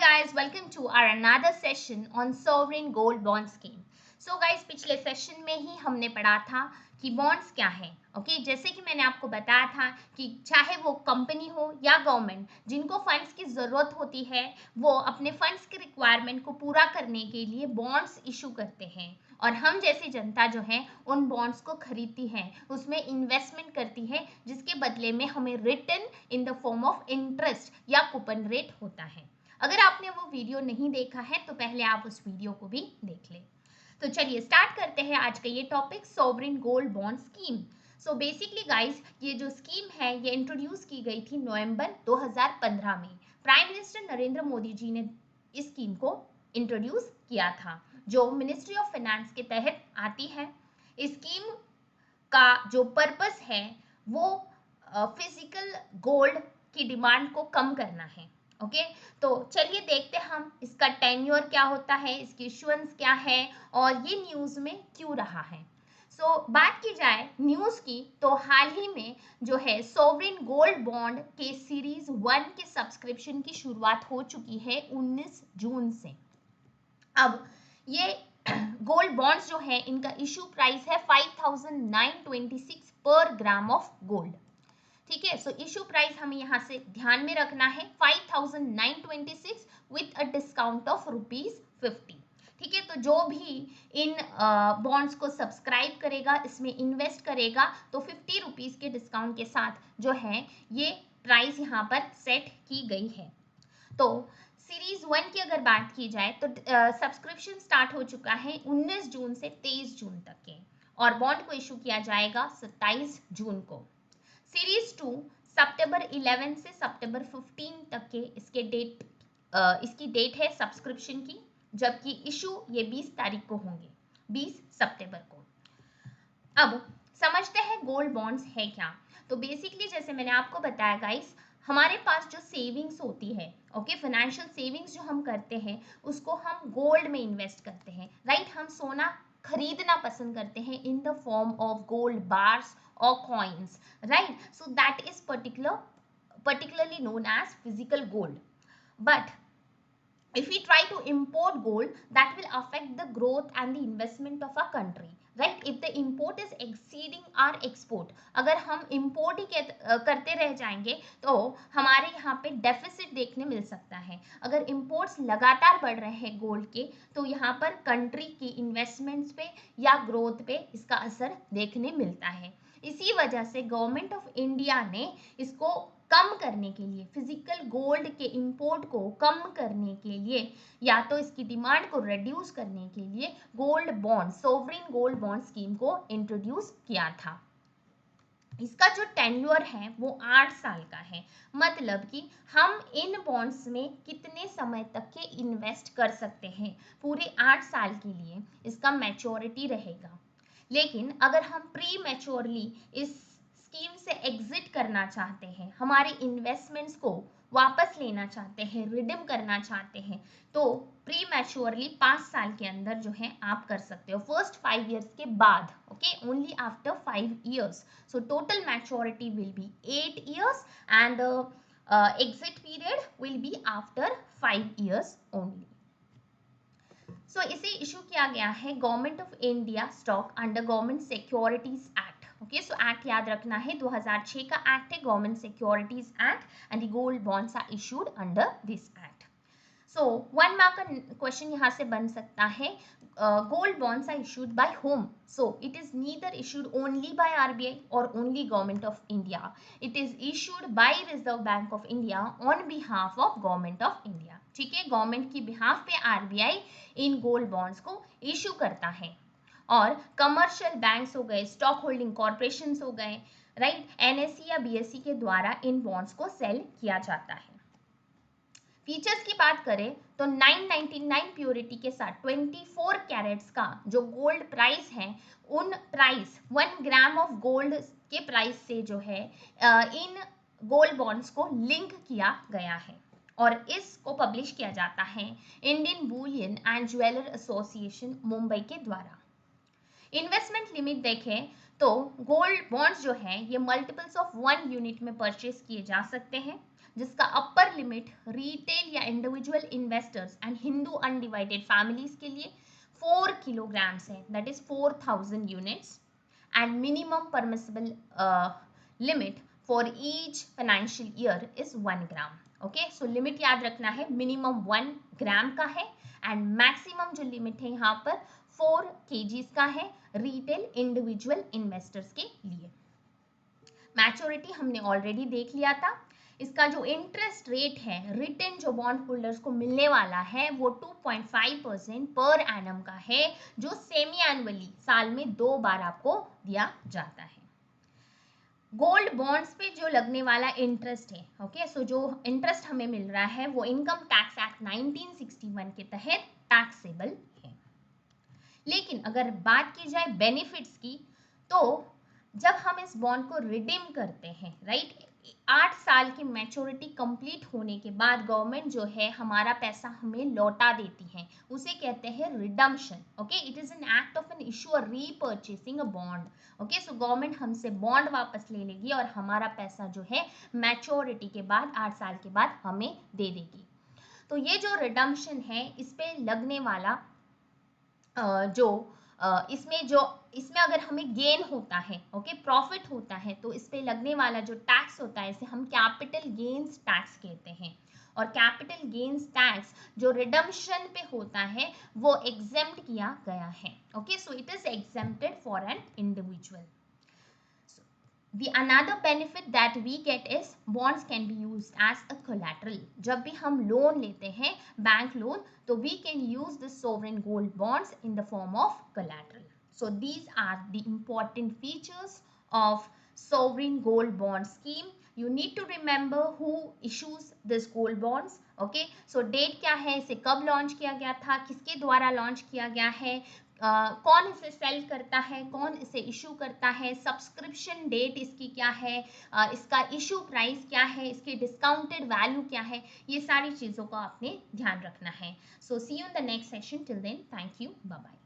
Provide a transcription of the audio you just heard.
guys, welcome to our another session on sovereign gold bond scheme. So guys, पिछले session में ही हमने पढ़ा था कि बॉन्ड्स क्या है। ओके, जैसे कि मैंने आपको बताया था कि चाहे वो कंपनी हो या गवर्नमेंट, जिनको फंड्स की ज़रूरत होती है वो अपने फंड्स की रिक्वायरमेंट को पूरा करने के लिए बॉन्ड्स इशू करते हैं और हम जैसी जनता जो है उन बॉन्ड्स को खरीदती है, उसमें इन्वेस्टमेंट करती है, जिसके बदले में हमें return in the form of interest या कूपन रेट होता है। अगर आपने वो वीडियो नहीं देखा है तो पहले आप उस वीडियो को भी देख लें। तो चलिए स्टार्ट करते हैं आज का ये topic, sovereign gold bond scheme. So basically guys, ये जो स्कीम है ये इंट्रोड्यूस की गई थी नवंबर 2015 में। प्राइम मिनिस्टर नरेंद्र मोदी जी ने इस स्कीम को इंट्रोड्यूस किया था, जो मिनिस्ट्री ऑफ फाइनेंस के तहत आती है। इस स्कीम का जो पर्पस है वो फिजिकल गोल्ड की डिमांड को कम करना है। ओके, तो चलिए देखते हम इसका टेन्योर क्या होता है, इसकी इशुएंस क्या है और ये न्यूज में क्यों रहा है। सो बात की जाए न्यूज की, तो हाल ही में जो है सोवरेन गोल्ड बॉन्ड के सीरीज 1 के सब्सक्रिप्शन की शुरुआत हो चुकी है 19 जून से। अब ये गोल्ड बॉन्ड्स जो है इनका इशू प्राइस है 5926 पर ग्राम ऑफ गोल्ड। ठीक है, सो इशू प्राइस हमें यहाँ से ध्यान में रखना है 5926 विथ अ डिस्काउंट ऑफ ₹50। ठीक है, तो जो भी इन बॉन्ड्स को सब्सक्राइब करेगा, इसमें इन्वेस्ट करेगा, तो ₹50 के डिस्काउंट के साथ जो है ये प्राइस यहाँ पर सेट की गई है। तो सीरीज 1 की अगर बात की जाए तो सब्सक्रिप्शन स्टार्ट हो चुका है 19 जून से 23 जून तक के, और बॉन्ड को इशू किया जाएगा 27 जून को। सीरीज 2 सितंबर 11 से सितंबर 15 तक के इसकी डेट है सब्सक्रिप्शन की, जबकि इशू ये 20 तारीख को होंगे, 20 सितंबर को। अब समझते हैं गोल्ड बॉन्ड्स है क्या। तो बेसिकली जैसे मैंने आपको बताया गाइस, हमारे पास जो सेविंग्स होती है, ओके, फाइनेंशियल सेविंग्स जो हम करते हैं उसको हम गोल्ड में इन्वेस्ट करते हैं, राइट। हम सोना खरीदना पसंद करते हैं in the form of gold bars or coins, right? So that is particularly known as physical gold. But if we try to import gold, that will affect the growth and the investment of our country, right? If the import is exceeding our export, अगर हम import ही करते रह जाएंगे तो हमारे यहाँ पे deficit देखने मिल सकता है। अगर imports लगातार बढ़ रहे हैं गोल्ड के, तो यहाँ पर कंट्री की इन्वेस्टमेंट्स पे या ग्रोथ पे इसका असर देखने मिलता है। इसी वजह से गवर्नमेंट ऑफ इंडिया ने इसको कम करने के लिए, फिजिकल गोल्ड के इंपोर्ट को कम करने के लिए, या तो इसकी डिमांड को रिड्यूस करने के लिए gold bond, sovereign gold bond scheme को इंट्रोड्यूस किया था। इसका जो टेन्योर है वो 8 साल का है, मतलब कि हम इन बॉन्ड्स में कितने समय तक के इन्वेस्ट कर सकते हैं, पूरे 8 साल के लिए इसका मैच्योरिटी रहेगा। लेकिन अगर हम प्री मैच्योरली इस स्कीम से एग्जिट करना चाहते हैं, हमारे इन्वेस्टमेंट्स को वापस लेना चाहते हैं, रिडीम करना चाहते हैं, तो प्री मैच्योरली 5 साल के अंदर जो है आप कर सकते हो, फर्स्ट 5 इयर्स के बाद, okay, only after 5 years. So total maturity will be 8 years and exit period will be after 5 years only. So इसे इशू किया गया है government of India stock under government securities act. Okay, so act याद रखना है 2006 का act है, government securities act, and the gold bonds are issued under this act. So 1 mark का क्वेश्चन यहाँ से बन सकता है, gold bonds are issued by whom? So it is neither issued only by RBI or only government of India. It is issued by Reserve Bank of India on behalf of government of India. ठीक है, government की behalf पे RBI in gold bonds को issue करता है, और commercial banks हो गए, स्टॉक होल्डिंग कॉर्पोरेशन हो गए, राइट, NSE या BSE के द्वारा इन बॉन्ड्स को सेल किया जाता है। फीचर्स की बात करें तो 999 प्योरिटी के साथ 24 कैरेट्स का जो गोल्ड प्राइस है, उन प्राइस 1 ग्राम ऑफ गोल्ड के प्राइस से जो है इन गोल्ड बॉन्ड्स को लिंक किया गया है, और इसको पब्लिश किया जाता है Indian Boolean and jeweller association Mumbai के द्वारा। इन्वेस्टमेंट लिमिट देखें तो गोल्ड बॉन्ड्स जो है ये मल्टीपल्स ऑफ 1 यूनिट में परचेज किए जा सकते हैं, जिसका अपर लिमिट रिटेल या individual investors and Hindu undivided families के लिए 4 kilograms है, that is 4000 units, and minimum permissible limit for each financial year is 1 gram. Okay, so limit याद रखना है, मिनिमम 1 gram का है एंड मैक्सिमम जो लिमिट है यहाँ पर 4 kgs का है रिटेल इंडिविजुअल इन्वेस्टर्स के लिए. मैच्योरिटी हमने ऑलरेडी देख लिया था. इसका जो इंटरेस्ट रेट है रिटर्न जो बॉन्ड होल्डर्स को मिलने वाला है वो 2.5% पर एनम का है, जो सेमी एनुअली साल में 2 बार आपको दिया जाता है. गोल्ड बॉन्ड्स पे जो लगने वाला इंटरेस्ट है, ओके, सो जो इंटरेस्ट हमें मिल रहा है वो इनकम टैक्स एक्ट 1961 के तहत टैक्सेबल है. लेकिन अगर बात की जाए बेनिफिट्स की, तो जब हम इस बॉन्ड को रिडीम करते हैं, राइट, 8 साल की मैच्योरिटी कंप्लीट होने के बाद गवर्नमेंट जो है हमारा पैसा हमें लौटा देती है, उसे कहते हैं redemption. Okay, it is an act of an issuer repurchasing a bond. Okay, so government हमसे बॉन्ड वापस ले लेगी और हमारा पैसा जो है मैच्योरिटी के बाद 8 साल के बाद हमें दे देगी. तो ये जो रिडम्पशन है, इस पे लगने वाला इसमें अगर हमें गेन होता है, ओके, प्रॉफिट होता है, तो इस पे लगने वाला जो टैक्स होता है इसे हम कैपिटल गेन्स टैक्स कहते हैं. और कैपिटल गेन्स टैक्स जो रिडम्पशन पे होता है वो एग्जेम्प्ट किया गया है. Okay, so it is exempted for an individual. The another benefit that we get is bonds can be used as a collateral. जब भी हम लोन लेते हैं, बैंक लोन, तो we can use the sovereign gold bonds in the form of collateral. So these are the important features of sovereign gold bond scheme. You need to remember who issues this gold bonds. Okay, so date क्या है, इसे कब launch किया गया था, किसके द्वारा launch किया गया है, कौन इसे सेल करता है, कौन इसे इशू करता है, सब्सक्रिप्शन डेट इसकी क्या है, इसका इशू प्राइस क्या है, इसकी डिस्काउंटेड वैल्यू क्या है, ये सारी चीज़ों का आपने ध्यान रखना है. So see you in the next session. Till then, thank you, bye bye.